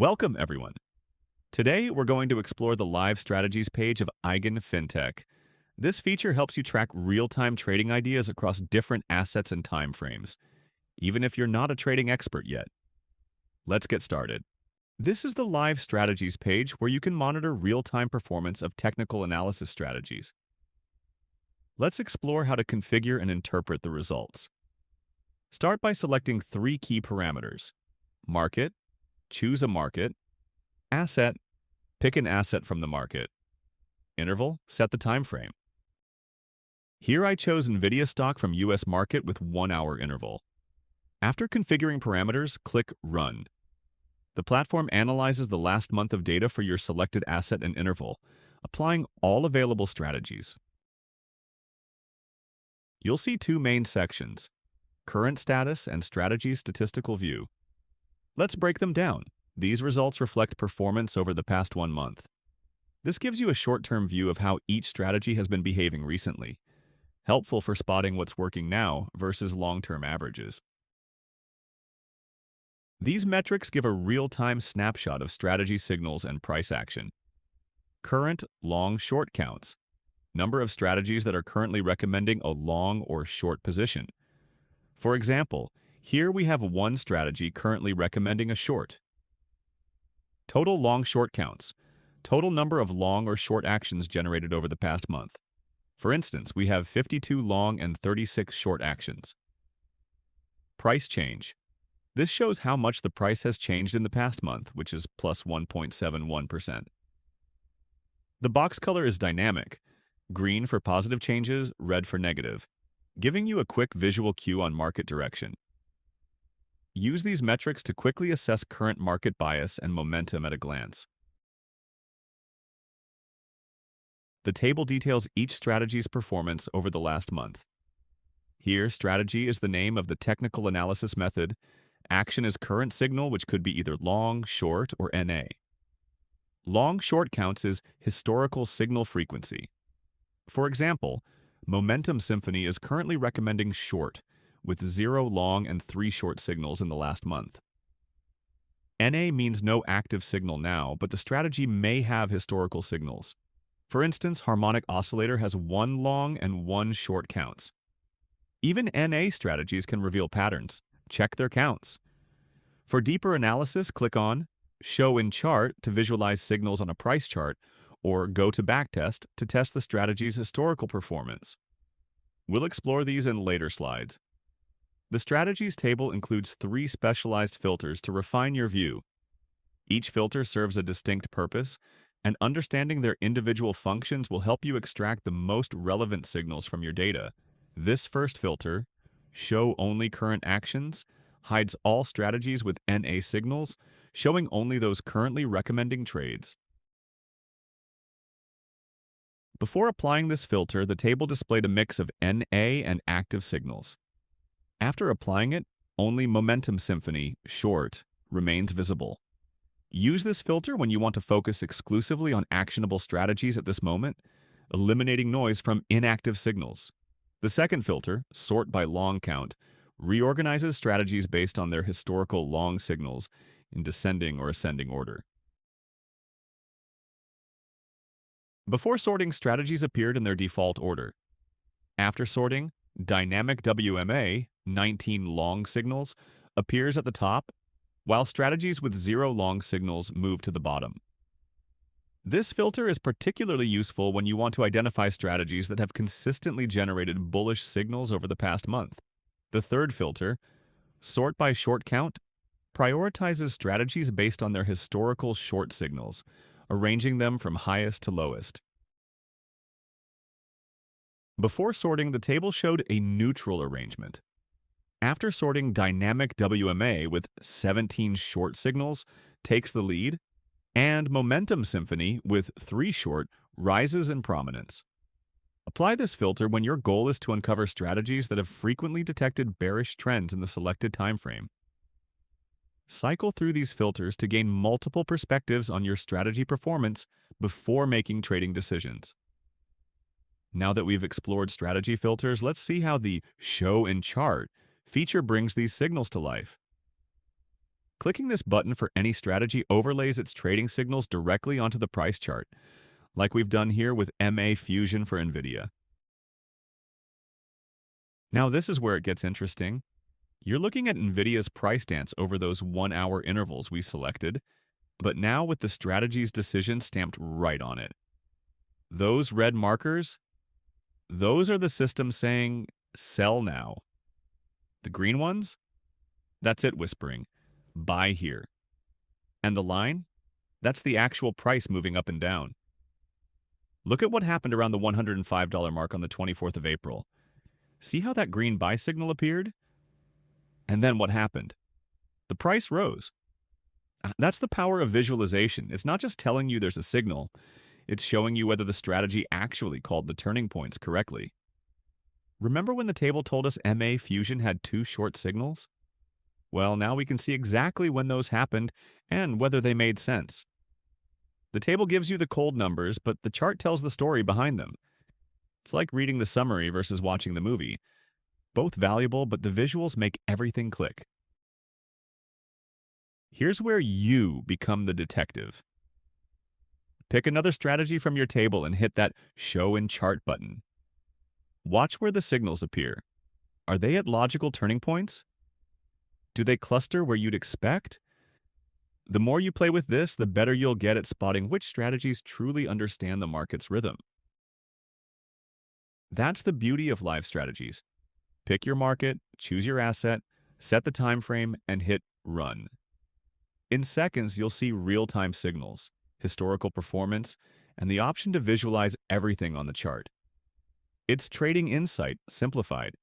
Welcome, everyone. Today, we're going to explore the Live Strategies page of EigenFintech. This feature helps you track real-time trading ideas across different assets and time frames, even if you're not a trading expert yet. Let's get started. This is the Live Strategies page where you can monitor real-time performance of technical analysis strategies. Let's explore how to configure and interpret the results. Start by selecting three key parameters: market, choose a market; asset, pick an asset from the market; interval, set the time frame. Here I chose NVIDIA stock from US market with 1-hour interval. After configuring parameters, click Run. The platform analyzes the last month of data for your selected asset and interval, applying all available strategies. You'll see two main sections: current status and strategy statistical view. Let's break them down. These results reflect performance over the past 1 month. This gives you a short-term view of how each strategy has been behaving recently, helpful for spotting what's working now versus long-term averages. These metrics give a real-time snapshot of strategy signals and price action. Current long-short counts: number of strategies that are currently recommending a long or short position. For example, here we have one strategy currently recommending a short. Total long-short counts: total number of long or short actions generated over the past month. For instance, we have 52 long and 36 short actions. Price change: this shows how much the price has changed in the past month, which is plus 1.71%. The box color is dynamic: green for positive changes, red for negative, giving you a quick visual cue on market direction. Use these metrics to quickly assess current market bias and momentum at a glance. The table details each strategy's performance over the last month. Here, strategy is the name of the technical analysis method. Action is current signal, which could be either long, short, or NA. Long-short counts is historical signal frequency. For example, Momentum Symphony is currently recommending short, with 0 long and 3 short signals in the last month. NA means no active signal now, but the strategy may have historical signals. For instance, Harmonic Oscillator has 1 long and 1 short counts. Even NA strategies can reveal patterns. Check their counts. For deeper analysis, click on Show in Chart to visualize signals on a price chart, or Go to Backtest to test the strategy's historical performance. We'll explore these in later slides. The strategies table includes 3 specialized filters to refine your view. Each filter serves a distinct purpose, and understanding their individual functions will help you extract the most relevant signals from your data. This first filter, Show Only Current Actions, hides all strategies with NA signals, showing only those currently recommending trades. Before applying this filter, the table displayed a mix of NA and active signals. After applying it, only Momentum Symphony, short, remains visible. Use this filter when you want to focus exclusively on actionable strategies at this moment, eliminating noise from inactive signals. The second filter, Sort by Long Count, reorganizes strategies based on their historical long signals in descending or ascending order. Before sorting, strategies appeared in their default order. After sorting, Dynamic WMA, 19 long signals, appears at the top, while strategies with 0 long signals move to the bottom. This filter is particularly useful when you want to identify strategies that have consistently generated bullish signals over the past month. The third filter, Sort by Short Count, prioritizes strategies based on their historical short signals, arranging them from highest to lowest. Before sorting, the table showed a neutral arrangement. After sorting, Dynamic WMA with 17 short signals takes the lead, and Momentum Symphony with 3 short rises in prominence. Apply this filter when your goal is to uncover strategies that have frequently detected bearish trends in the selected time frame. Cycle through these filters to gain multiple perspectives on your strategy performance before making trading decisions. Now that we've explored strategy filters, let's see how the Show in Chart feature brings these signals to life. Clicking this button for any strategy overlays its trading signals directly onto the price chart, like we've done here with MA Fusion for NVIDIA. Now this is where it gets interesting. You're looking at NVIDIA's price dance over those 1-hour intervals we selected, but now with the strategy's decision stamped right on it. Those red markers, those are the system saying, sell now. The green ones, that's it whispering, buy here. And the line, that's the actual price moving up and down. Look at what happened around the $105 mark on the 24th of April. See how that green buy signal appeared? And then what happened? The price rose. That's the power of visualization. It's not just telling you there's a signal, it's showing you whether the strategy actually called the turning points correctly. Remember when the table told us MA Fusion had 2 short signals? Well, now we can see exactly when those happened and whether they made sense. The table gives you the cold numbers, but the chart tells the story behind them. It's like reading the summary versus watching the movie. Both valuable, but the visuals make everything click. Here's where you become the detective. Pick another strategy from your table and hit that Show in Chart button. Watch where the signals appear. Are they at logical turning points? Do they cluster where you'd expect? The more you play with this, the better you'll get at spotting which strategies truly understand the market's rhythm. That's the beauty of live strategies. Pick your market, choose your asset, set the time frame, and hit Run. In seconds, you'll see real-time signals, historical performance, and the option to visualize everything on the chart. It's trading insight simplified.